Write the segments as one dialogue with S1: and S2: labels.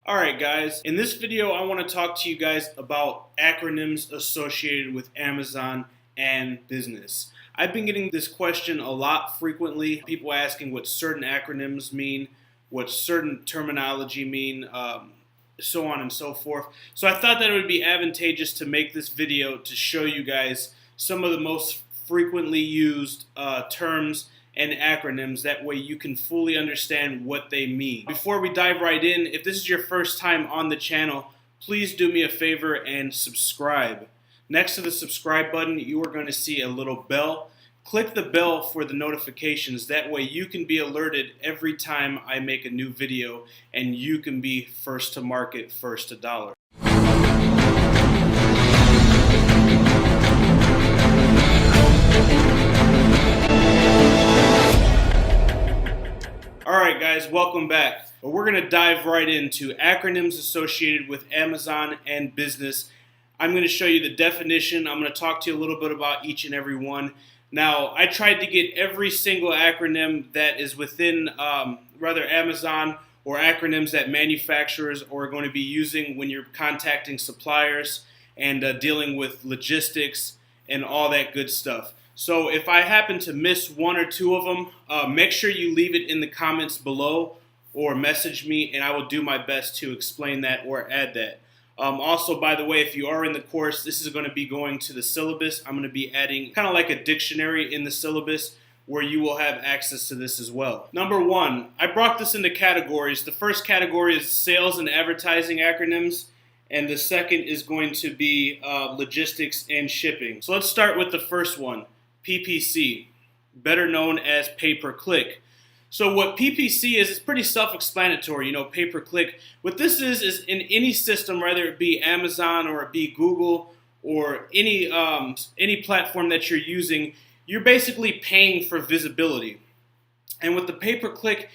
S1: Alright guys, in this video I want to talk to you guys about acronyms associated with Amazon and business. I've been getting this question a lot frequently, people asking what certain acronyms mean, what certain terminology mean, so on and so forth. So I thought that it would be advantageous to make this video to show you guys some of the most frequently used terms and acronyms. That way you can fully understand what they mean. Before we dive right in, if this is your first time on the channel, please do me a favor and subscribe. Next to the subscribe button, you are going to see a little bell. Click the bell for the notifications. That way you can be alerted every time I make a new video and you can be first to market, first to dollar. Alright guys, welcome back. We're going to dive right into acronyms associated with Amazon and business. I'm going to show you the definition. I'm going to talk to you a little bit about each and every one. Now, I tried to get every single acronym that is within Amazon, or acronyms that manufacturers are going to be using when you're contacting suppliers and dealing with logistics and all that good stuff. So if I happen to miss one or two of them, make sure you leave it in the comments below or message me and I will do my best to explain that or add that. Also, by the way, if you are in the course, this is going to be going to the syllabus. I'm going to be adding kind of like a dictionary in the syllabus where you will have access to this as well. Number one, I brought this into categories. The first category is sales and advertising acronyms. And the second is going to be logistics and shipping. So let's start with the first one. PPC, better known as pay-per-click. So what PPC is, it's pretty self-explanatory, pay-per-click. What this is in any system, whether it be Amazon or it be Google or any platform that you're using, you're basically paying for visibility. And with the pay-per-click,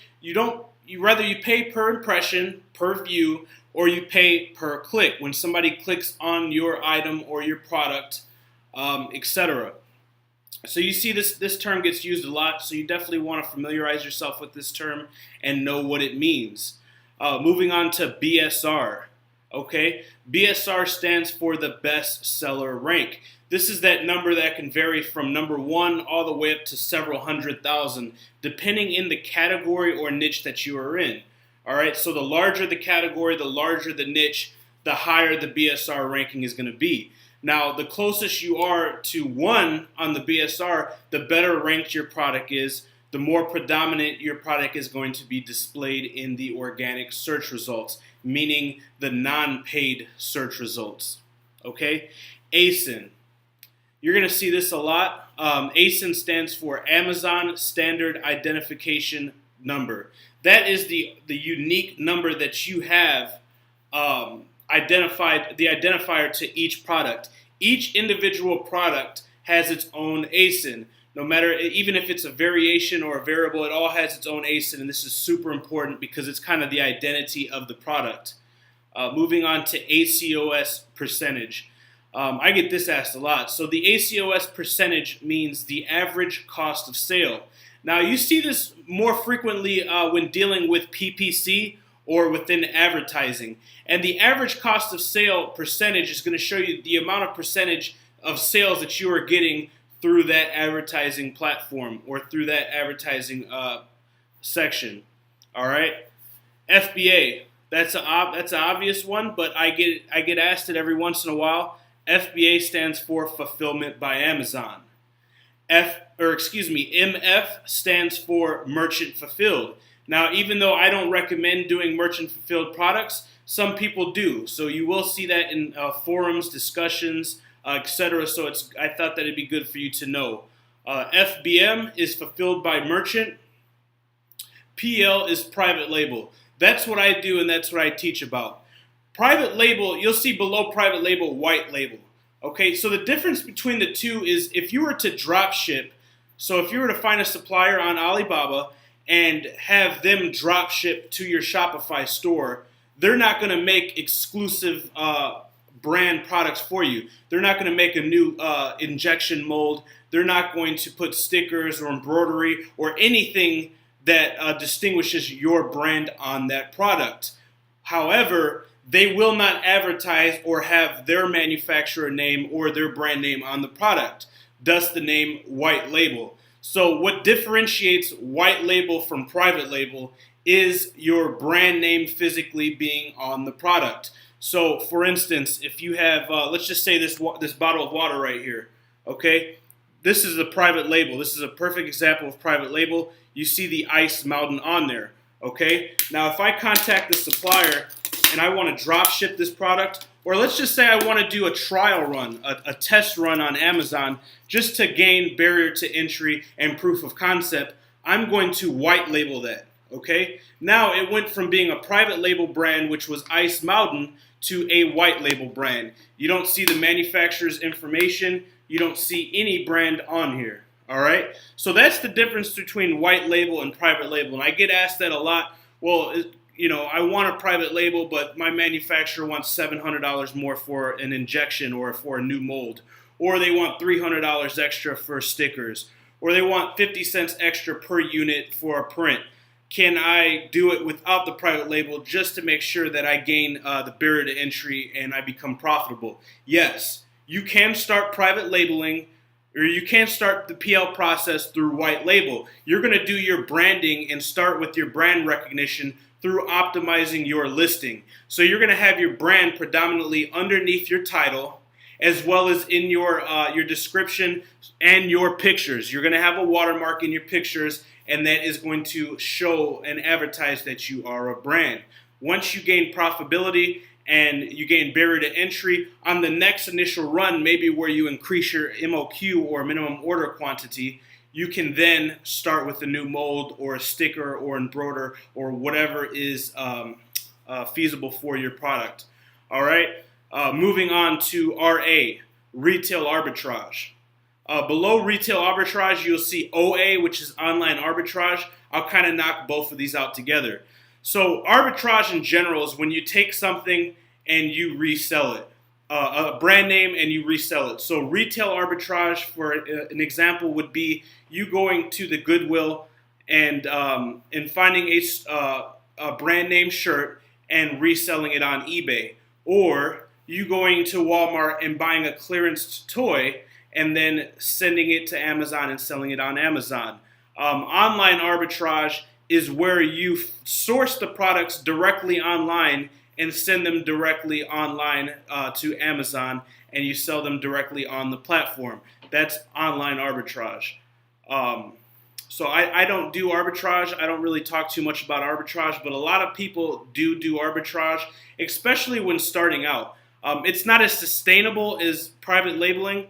S1: whether you pay per impression, per view, or you pay per click when somebody clicks on your item or your product, etc. So you see this term gets used a lot, so you definitely want to familiarize yourself with this term and know what it means. Moving on to BSR. Okay, BSR stands for the best seller rank. This is that number that can vary from number 1 all the way up to several hundred thousand, depending in the category or niche that you are in. All right, so the larger the category, the larger the niche, the higher the BSR ranking is going to be. Now, the closest you are to 1 on the BSR, the better ranked your product is, the more predominant your product is going to be displayed in the organic search results, meaning the non-paid search results. Okay? ASIN. You're going to see this a lot. ASIN stands for Amazon Standard Identification Number. That is the unique number that you have identified, the identifier to each product. Each individual product has its own ASIN. No matter, even if it's a variation or a variable, it all has its own ASIN, and this is super important because it's kind of the identity of the product. Moving on to ACOS percentage. I get this asked a lot. So the ACOS percentage means the average cost of sale. Now you see this more frequently when dealing with PPC or within advertising. And the average cost of sale percentage is going to show you the amount of percentage of sales that you are getting through that advertising platform or through that advertising section. All right, FBA. That's an obvious one, but I get asked it every once in a while. FBA stands for Fulfillment by Amazon. MF stands for Merchant Fulfilled. Now, even though I don't recommend doing merchant fulfilled products, some people do. So you will see that in forums, discussions, etc. So I thought that it'd be good for you to know. FBM is fulfilled by merchant. PL is private label. That's what I do and that's what I teach about. Private label, you'll see below private label, white label. Okay, so the difference between the two is if you were to drop ship, so if you were to find a supplier on Alibaba and have them drop ship to your Shopify store, they're not going to make exclusive brand products for you. They're not going to make a new injection mold. They're not going to put stickers or embroidery or anything that distinguishes your brand on that product. However, they will not advertise or have their manufacturer name or their brand name on the product, thus the name white label. So what differentiates white label from private label is your brand name physically being on the product. So for instance, if you have, let's just say this bottle of water right here, okay? This is a private label. This is a perfect example of private label. You see the Ice Mountain on there, okay? Now if I contact the supplier and I want to drop ship this product, or let's just say I want to do a trial run, a test run on Amazon just to gain barrier to entry and proof of concept, I'm going to white label that, okay? Now it went from being a private label brand, which was Ice Mountain, to a white label brand. You don't see the manufacturer's information. You don't see any brand on here, all right? So that's the difference between white label and private label. And I get asked that a lot. Well, I want a private label, but my manufacturer wants $700 more for an injection or for a new mold. Or they want $300 extra for stickers. Or they want 50 cents extra per unit for a print. Can I do it without the private label just to make sure that I gain the barrier to entry and I become profitable? Yes, you can start private labeling, or you can start the PL process through white label. You're going to do your branding and start with your brand recognition through optimizing your listing. So you're going to have your brand predominantly underneath your title, as well as in your description and your pictures. You're going to have a watermark in your pictures, and that is going to show and advertise that you are a brand. Once you gain profitability and you gain barrier to entry, on the next initial run, maybe where you increase your MOQ or minimum order quantity, you can then start with a new mold or a sticker or embroider or whatever is feasible for your product. All right, moving on to RA, retail arbitrage. Below retail arbitrage, you'll see OA, which is online arbitrage. I'll kind of knock both of these out together. So arbitrage in general is when you take something and you resell it, a brand name and you resell it. So retail arbitrage, for an example, would be you going to the Goodwill and finding a brand name shirt and reselling it on eBay, or you going to Walmart and buying a clearance toy and then sending it to Amazon and selling it on Amazon. Online arbitrage is where you source the products directly online and send them directly online to Amazon, and you sell them directly on the platform. That's online arbitrage. So I don't do arbitrage. I don't really talk too much about arbitrage, but a lot of people do arbitrage, especially when starting out. It's not as sustainable as private labeling,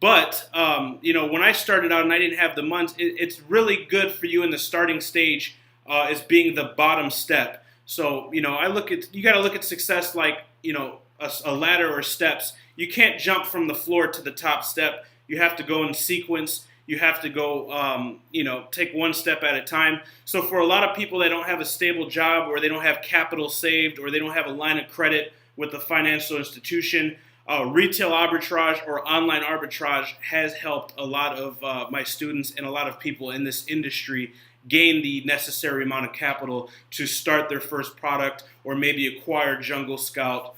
S1: but when I started out and I didn't have the months, it's really good for you in the starting stage as being the bottom step. So you got to look at success like a ladder or steps. You can't jump from the floor to the top step. You have to go in sequence. You have to go, take one step at a time. So for a lot of people that don't have a stable job, or they don't have capital saved, or they don't have a line of credit with a financial institution, retail arbitrage or online arbitrage has helped a lot of my students and a lot of people in this industry gain the necessary amount of capital to start their first product or maybe acquire Jungle Scout,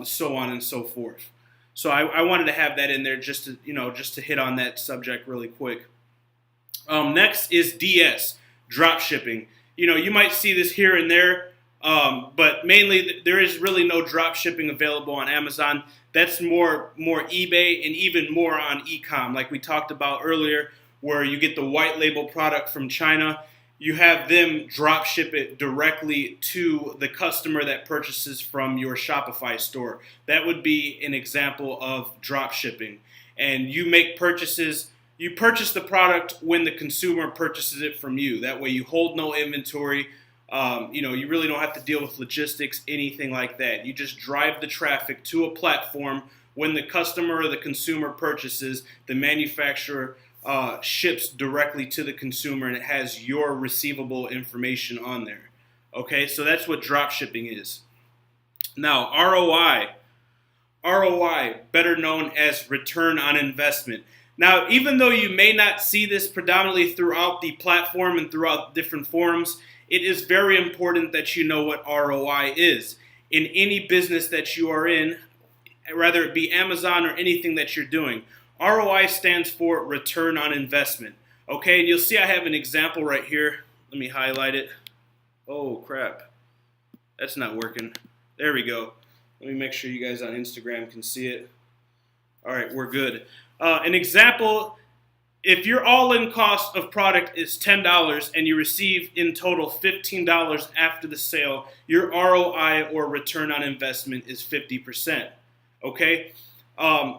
S1: so on and so forth. So I wanted to have that in there just to hit on that subject really quick. Next is DS, drop shipping. You might see this here and there, but mainly there is really no drop shipping available on Amazon. That's more eBay and even more on e-com, like we talked about earlier, where you get the white label product from China. You have them drop ship it directly to the customer that purchases from your Shopify store. That would be an example of drop shipping. And you make purchases. You purchase the product when the consumer purchases it from you. That way you hold no inventory. You really don't have to deal with logistics, anything like that. You just drive the traffic to a platform. When the customer or the consumer purchases, the manufacturer ships directly to the consumer, and it has your receivable information on there. Okay, so that's what drop shipping is. Now, ROI, better known as return on investment. Now, even though you may not see this predominantly throughout the platform and throughout different forums, it is very important that you know what ROI is. in any business that you are in, whether it be Amazon or anything that you're doing. ROI stands for return on investment. Okay, and you'll see I have an example right here. Let me highlight it. Oh, crap. That's not working. There we go. Let me make sure you guys on Instagram can see it. All right, we're good. An example, if your all-in cost of product is $10 and you receive in total $15 after the sale, your ROI or return on investment is 50%. Okay?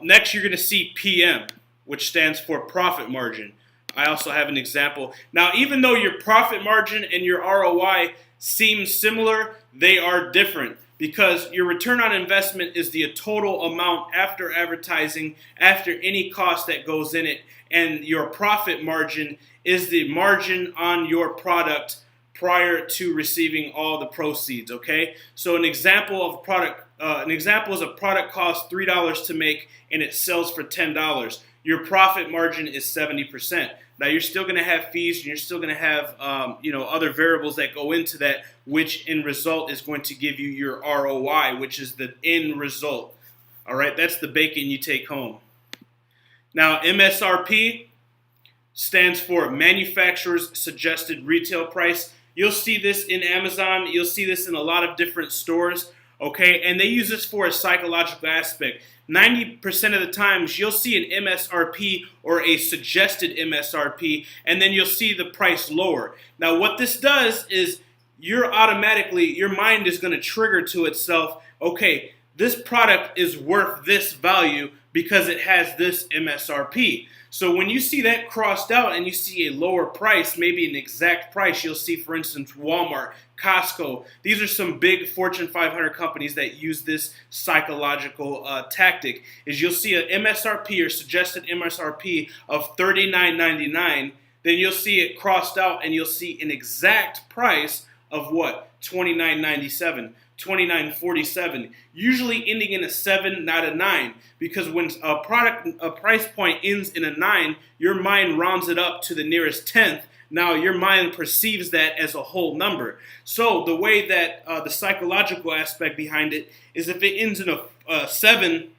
S1: Next, you're going to see PM, which stands for profit margin. I also have an example. Now, even though your profit margin and your ROI seem similar, they are different, because your return on investment is the total amount after advertising, after any cost that goes in it, and your profit margin is the margin on your product prior to receiving all the proceeds. Okay, so an example of is a product costs $3 to make and it sells for $10. Your profit margin is 70%. Now you're still going to have fees, and you're still going to have other variables that go into that, which in result is going to give you your ROI, which is the end result. All right, that's the bacon you take home. Now MSRP stands for manufacturer's suggested retail price. You'll see this in Amazon. You'll see this in a lot of different stores. Okay, and they use this for a psychological aspect. 90% of the times you'll see an MSRP or a suggested MSRP, and then you'll see the price lower. Now what this does is your mind is going to trigger to itself, okay, this product is worth this value because it has this MSRP. So when you see that crossed out and you see a lower price, maybe an exact price, you'll see, for instance, Walmart, Costco. These are some big Fortune 500 companies that use this psychological tactic. Is you'll see an MSRP or suggested MSRP of $39.99, then you'll see it crossed out and you'll see an exact price of what? $29.97. $29.47, usually ending in a 7, not a 9, because when a price point ends in a 9, your mind rounds it up to the nearest tenth. Now your mind perceives that as a whole number. So the way that the psychological aspect behind it is, if it ends in a 7,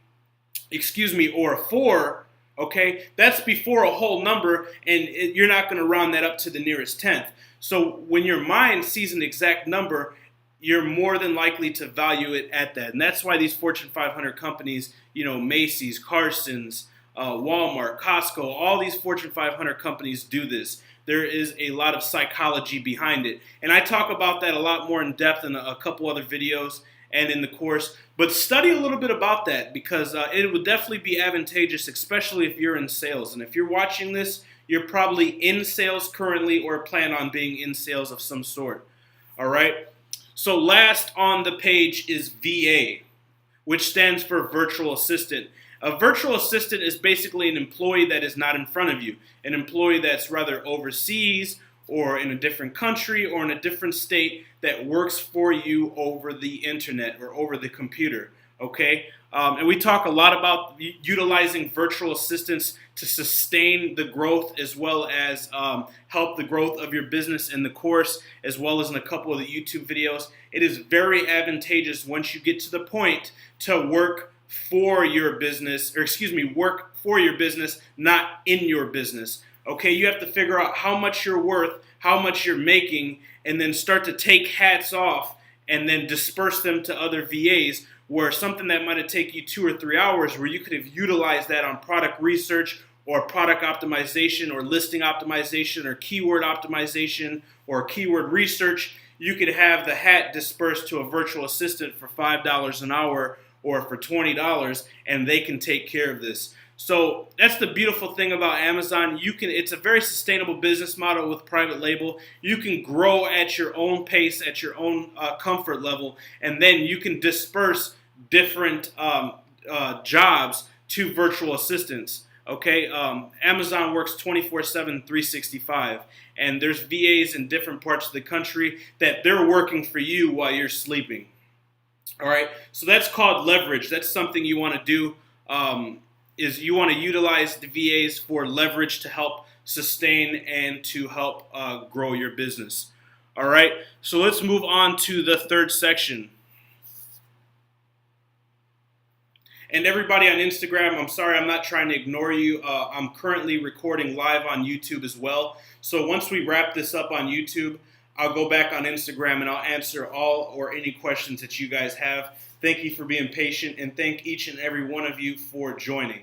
S1: or a 4, okay, that's before a whole number, and you're not going to round that up to the nearest tenth. So when your mind sees an exact number, you're more than likely to value it at that. And that's why these Fortune 500 companies, Macy's, Carson's, Walmart, Costco, all these Fortune 500 companies do this. There is a lot of psychology behind it. And I talk about that a lot more in depth in a couple other videos and in the course. But study a little bit about that, because it would definitely be advantageous, especially if you're in sales. And if you're watching this, you're probably in sales currently or plan on being in sales of some sort. All right? So last on the page is VA, which stands for virtual assistant. A virtual assistant is basically an employee that is not in front of you, an employee that's rather overseas or in a different country or in a different state that works for you over the internet or over the computer. Okay? And we talk a lot about utilizing virtual assistants to sustain the growth, as well as help the growth of your business in the course, as well as in a couple of the YouTube videos. It is very advantageous once you get to the point to work for your business, work for your business, not in your business. Okay, you have to figure out how much you're worth, how much you're making, and then start to take hats off and then disperse them to other VAs, where something that might have taken you 2 or 3 hours, where you could have utilized that on product research or product optimization or listing optimization or keyword optimization or keyword research, you could have the hat dispersed to a virtual assistant for $5 an hour or for $20, and they can take care of this. So that's the beautiful thing about Amazon. It's a very sustainable business model with private label. You can grow at your own pace, at your own comfort level, and then you can disperse different jobs to virtual assistants. Okay, Amazon works 24/7, 365, and there's VAs in different parts of the country that they're working for you while you're sleeping. All right, so that's called leverage. That's something you want to do. Is you want to utilize the VAs for leverage to help sustain and to help grow your business. All right, so let's move on to the third section. And everybody on Instagram, I'm sorry, I'm not trying to ignore you. I'm currently recording live on YouTube as well. So once we wrap this up on YouTube, I'll go back on Instagram and I'll answer all or any questions that you guys have. Thank you for being patient, and thank each and every one of you for joining.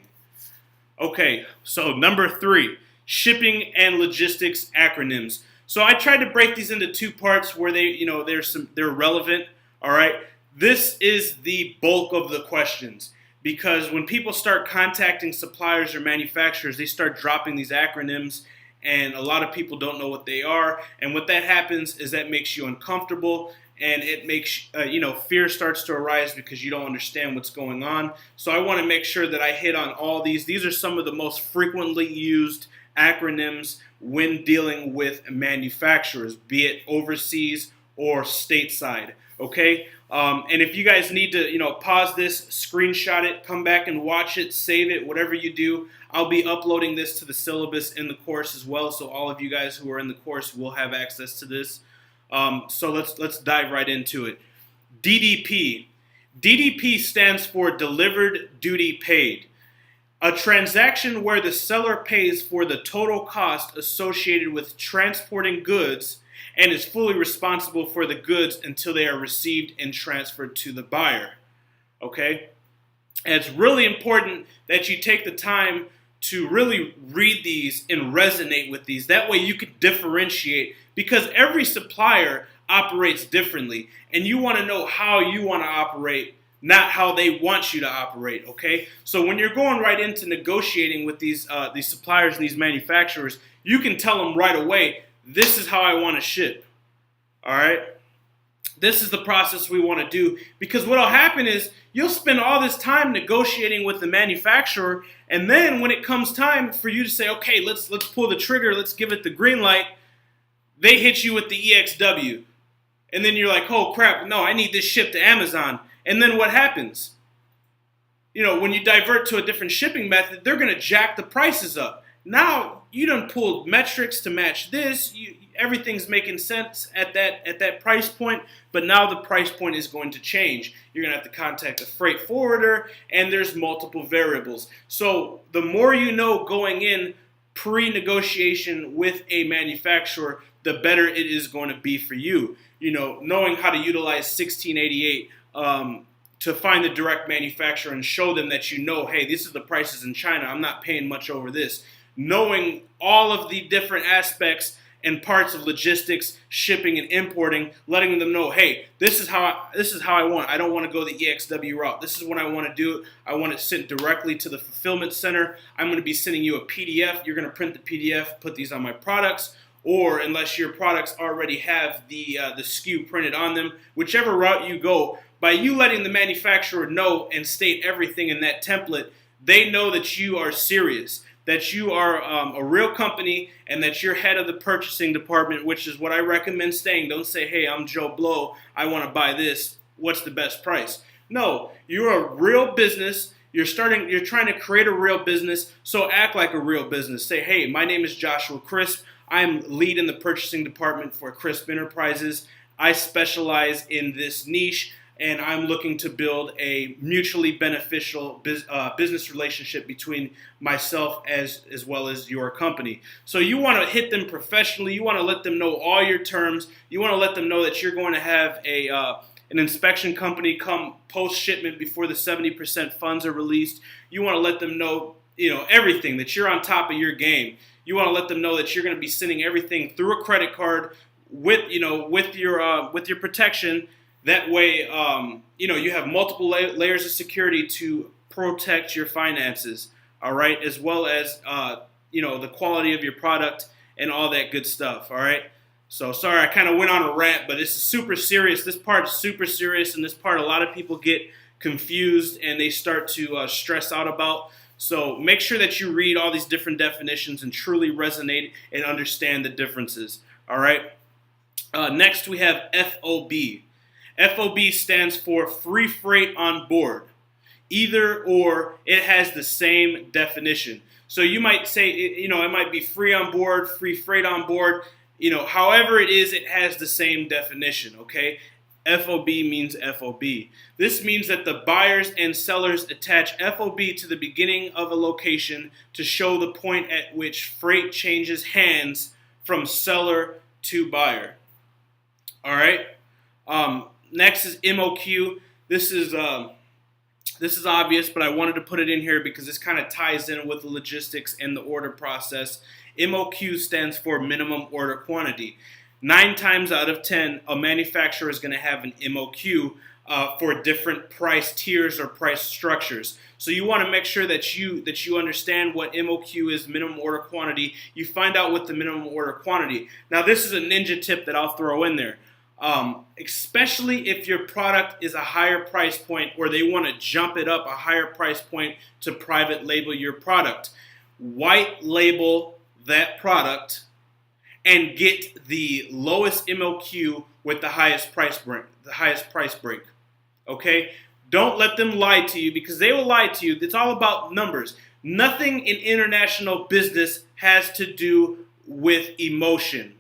S1: Okay, so number 3, shipping and logistics acronyms. So I tried to break these into 2 parts where they're relevant. All right, this is the bulk of the questions, because when people start contacting suppliers or manufacturers, they start dropping these acronyms, and a lot of people don't know what they are. And what that happens is that makes you uncomfortable, and it makes fear starts to arise because you don't understand what's going on. So I want to make sure that I hit on all these. These are some of the most frequently used acronyms when dealing with manufacturers, be it overseas or stateside. Okay, and if you guys need to, pause this, screenshot it, come back and watch it, save it, whatever you do. I'll be uploading this to the syllabus in the course as well, so all of you guys who are in the course will have access to this. So let's dive right into it. DDP. DDP stands for Delivered Duty Paid. A transaction where the seller pays for the total cost associated with transporting goods and is fully responsible for the goods until they are received and transferred to the buyer. Okay? And it's really important that you take the time to really read these and resonate with these. That way you can differentiate, because every supplier operates differently, and you want to know how you want to operate, not how they want you to operate, okay? So when you're going right into negotiating with these suppliers and these manufacturers, you can tell them right away, this is how I want to ship, all right? This is the process we want to do, because what will happen is you'll spend all this time negotiating with the manufacturer, and then when it comes time for you to say, okay, let's pull the trigger, let's give it the green light, they hit you with the EXW. And then you're like, oh crap, no, I need this shipped to Amazon. And then what happens? When you divert to a different shipping method, they're going to jack the prices up. Now, you done pulled metrics to match this. Everything's making sense at that price point, but now the price point is going to change. You're going to have to contact a freight forwarder, and there's multiple variables. So the more you know going in pre-negotiation with a manufacturer, the better it is going to be for you. Knowing how to utilize 1688 to find the direct manufacturer and show them that hey, this is the prices in China. I'm not paying much over this. Knowing all of the different aspects and parts of logistics, shipping, and importing, letting them know, hey, this is how I want. I don't want to go the EXW route. This is what I want to do. I want it sent directly to the fulfillment center. I'm going to be sending you a PDF. You're going to print the PDF, put these on my products. Or unless your products already have the SKU printed on them, whichever route you go, by you letting the manufacturer know and state everything in that template, they know that you are serious, that you are a real company, and that you're head of the purchasing department, which is what I recommend saying. Don't say, hey, I'm Joe Blow, I want to buy this, what's the best price? No, you're a real business. You're trying to create a real business, so act like a real business. Say, hey, my name is Joshua Crisp. I'm lead in the purchasing department for Crisp Enterprises. I specialize in this niche, and I'm looking to build a mutually beneficial business relationship between myself as well as your company. So you want to hit them professionally. You want to let them know all your terms. You want to let them know that you're going to have an inspection company come post-shipment before the 70% funds are released. You want to let them know, everything, that you're on top of your game. You want to let them know that you're going to be sending everything through a credit card with your protection. That way, you have multiple layers of security to protect your finances. All right, as well as the quality of your product and all that good stuff. All right. So sorry, I kind of went on a rant, but this is super serious. This part is super serious, and this part a lot of people get confused and they start to stress out about. So make sure that you read all these different definitions and truly resonate and understand the differences. All right. Next, we have FOB. FOB stands for free freight on board. Either or, it has the same definition. So you might say, it might be free on board, free freight on board. However it is, it has the same definition. Okay. FOB means FOB. This means that the buyers and sellers attach FOB to the beginning of a location to show the point at which freight changes hands from seller to buyer. All right. Next is MOQ. This is obvious, but I wanted to put it in here because this kind of ties in with the logistics and the order process. MOQ stands for minimum order quantity. 9 times out of 10, a manufacturer is going to have an MOQ for different price tiers or price structures. So you want to make sure that you understand what MOQ is, minimum order quantity. You find out what the minimum order quantity. Now, this is a ninja tip that I'll throw in there. Especially if your product is a higher price point or they want to jump it up a higher price point to private label your product. White label that product and get the lowest MOQ with the highest price break. Okay? Don't let them lie to you because they will lie to you. It's all about numbers. Nothing in international business has to do with emotion.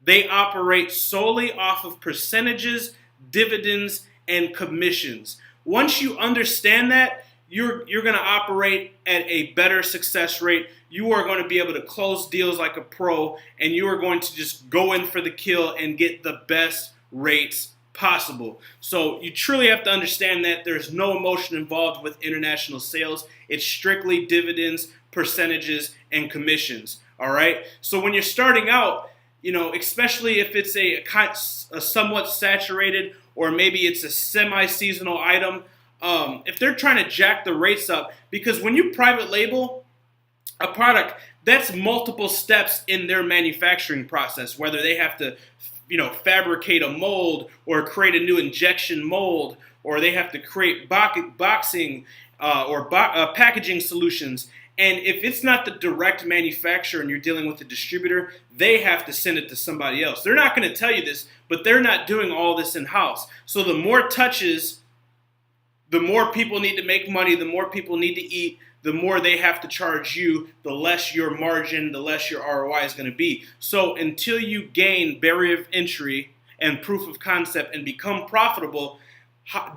S1: They operate solely off of percentages, dividends, and commissions. Once you understand that, you're going to operate at a better success rate. You are going to be able to close deals like a pro, and you are going to just go in for the kill and get the best rates possible. So you truly have to understand that there's no emotion involved with international sales. It's strictly dividends, percentages, and commissions. All right? So when you're starting out, especially if it's a somewhat saturated or maybe it's a semi-seasonal item, if they're trying to jack the rates up, because when you private label a product, that's multiple steps in their manufacturing process, whether they have to, fabricate a mold or create a new injection mold, or they have to create boxing or packaging solutions. And if it's not the direct manufacturer and you're dealing with the distributor, they have to send it to somebody else. They're not going to tell you this, but they're not doing all this in-house. So the more touches, the more people need to make money, the more people need to eat, the more they have to charge you, the less your margin, the less your ROI is going to be. So until you gain barrier of entry and proof of concept and become profitable,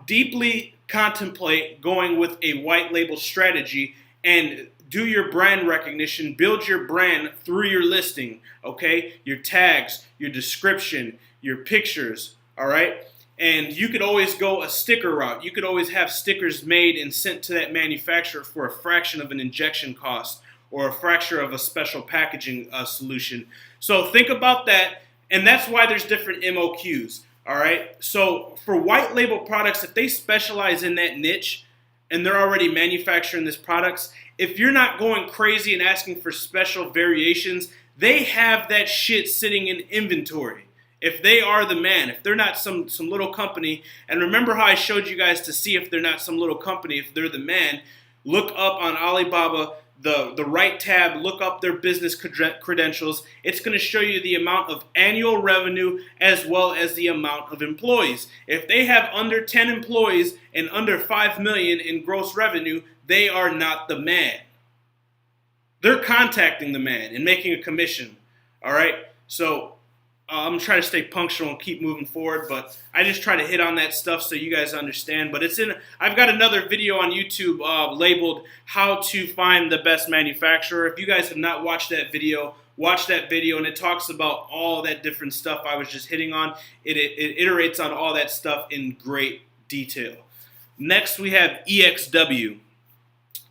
S1: deeply contemplate going with a white label strategy and do your brand recognition, build your brand through your listing, okay? Your tags, your description, your pictures, all right? And you could always go a sticker route. You could always have stickers made and sent to that manufacturer for a fraction of an injection cost or a fraction of a special packaging solution. So think about that, and that's why there's different MOQs, all right? So for white label products, if they specialize in that niche and they're already manufacturing these products, if you're not going crazy and asking for special variations, they have that shit sitting in inventory. If they are the man, if they're not some little company, and remember how I showed you guys to see if they're not some little company, if they're the man, look up on Alibaba, the right tab, look up their business credentials. It's going to show you the amount of annual revenue as well as the amount of employees. If they have under 10 employees and under 5 million in gross revenue, they are not the man. They're contacting the man and making a commission. All right? So I'm trying to stay punctual and keep moving forward, but I just try to hit on that stuff so you guys understand. But I've got another video on YouTube labeled How to Find the Best Manufacturer. If you guys have not watched that video, watch that video, and it talks about all that different stuff I was just hitting on. It iterates on all that stuff in great detail. Next, we have EXW,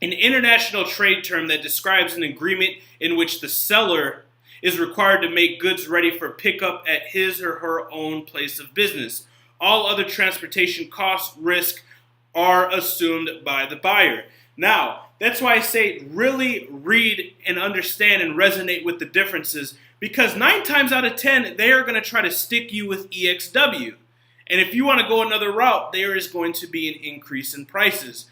S1: an international trade term that describes an agreement in which the seller is required to make goods ready for pickup at his or her own place of business. All other transportation costs, risk are assumed by the buyer. Now, that's why I say really read and understand and resonate with the differences, because 9 times out of 10, they are going to try to stick you with EXW. And if you want to go another route, there is going to be an increase in prices.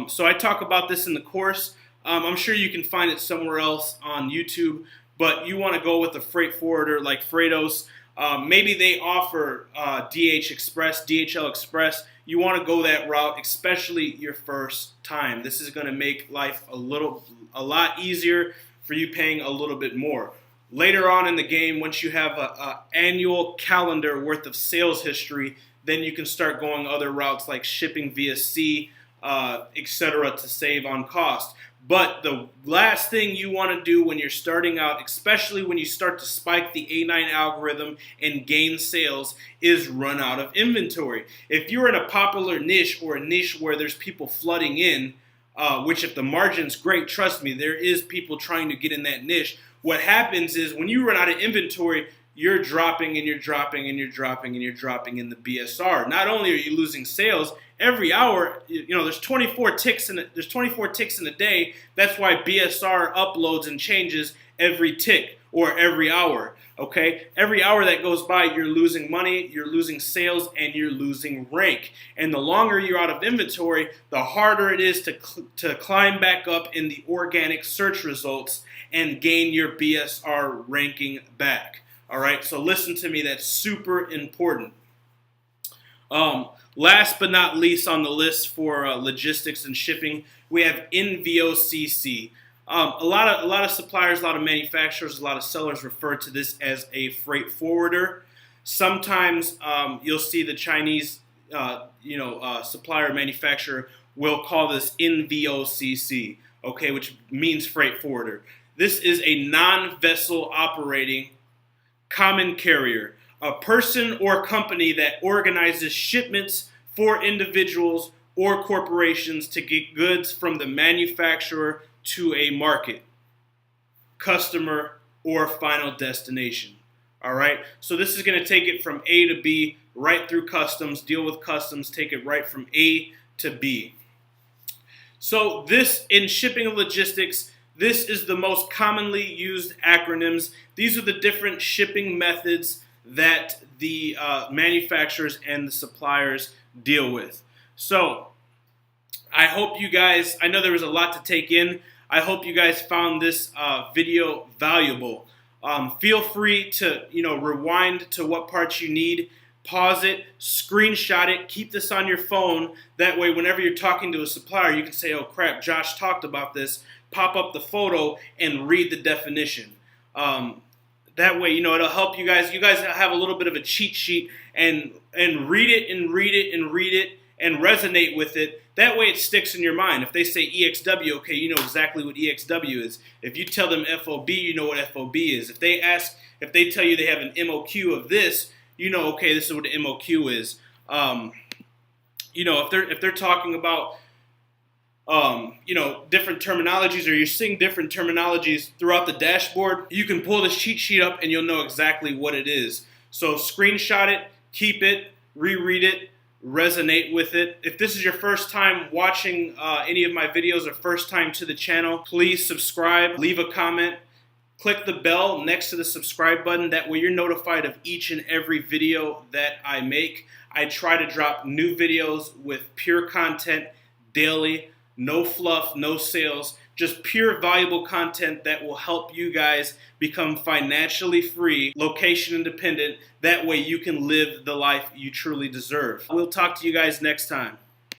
S1: So I talk about this in the course. I'm sure you can find it somewhere else on YouTube. But you want to go with a freight forwarder like Freightos. Maybe they offer DHL Express. You want to go that route, especially your first time. This is going to make life a lot easier for you paying a little bit more. Later on in the game, once you have an annual calendar worth of sales history, then you can start going other routes like shipping via sea, etc., to save on cost. But the last thing you want to do when you're starting out, especially when you start to spike the A9 algorithm and gain sales, is run out of inventory. If you're in a popular niche or a niche where there's people flooding in, which if the margin's great, trust me, there is people trying to get in that niche. What happens is when you run out of inventory, you're dropping and you're dropping and you're dropping and you're dropping in the BSR. Not only are you losing sales, every hour, there's 24 ticks in a day. That's why BSR uploads and changes every tick or every hour. Okay, every hour that goes by, you're losing money, you're losing sales, and you're losing rank. And the longer you're out of inventory, the harder it is to climb back up in the organic search results and gain your BSR ranking back. All right, so listen to me, that's super important. Last but not least on the list for logistics and shipping, we have NVOCC. A lot of suppliers, a lot of manufacturers, a lot of sellers refer to this as a freight forwarder. Sometimes you'll see the Chinese supplier manufacturer will call this NVOCC, okay, which means freight forwarder. This is a non-vessel operating common carrier, a person or company that organizes shipments for individuals or corporations to get goods from the manufacturer to a market, customer, or final destination. All right, so this is going to take it from A to B, right through customs, deal with customs, take it right from A to B. So this, in shipping and logistics, this is the most commonly used acronyms. These are the different shipping methods that the manufacturers and the suppliers deal with. So I hope you guys, I know there was a lot to take in. I hope you guys found this video valuable. Feel free to rewind to what parts you need, pause it, screenshot it, keep this on your phone. That way whenever you're talking to a supplier, you can say, oh crap, Josh talked about this. Pop up the photo and read the definition. That way, it'll help you guys. You guys have a little bit of a cheat sheet and read it and read it and read it and resonate with it. That way it sticks in your mind. If they say EXW, okay, you know exactly what EXW is. If you tell them FOB, you know what FOB is. If they tell you they have an MOQ of this, you know, okay, this is what the MOQ is. If they're talking about different terminologies, or you're seeing different terminologies throughout the dashboard, you can pull the cheat sheet up and you'll know exactly what it is. So screenshot it, keep it, reread it, resonate with it. If this is your first time watching any of my videos or first time to the channel, please subscribe, leave a comment, click the bell next to the subscribe button. That way you're notified of each and every video that I make. I try to drop new videos with pure content daily. No fluff, no sales, just pure valuable content that will help you guys become financially free, location independent. That way you can live the life you truly deserve. We'll talk to you guys next time.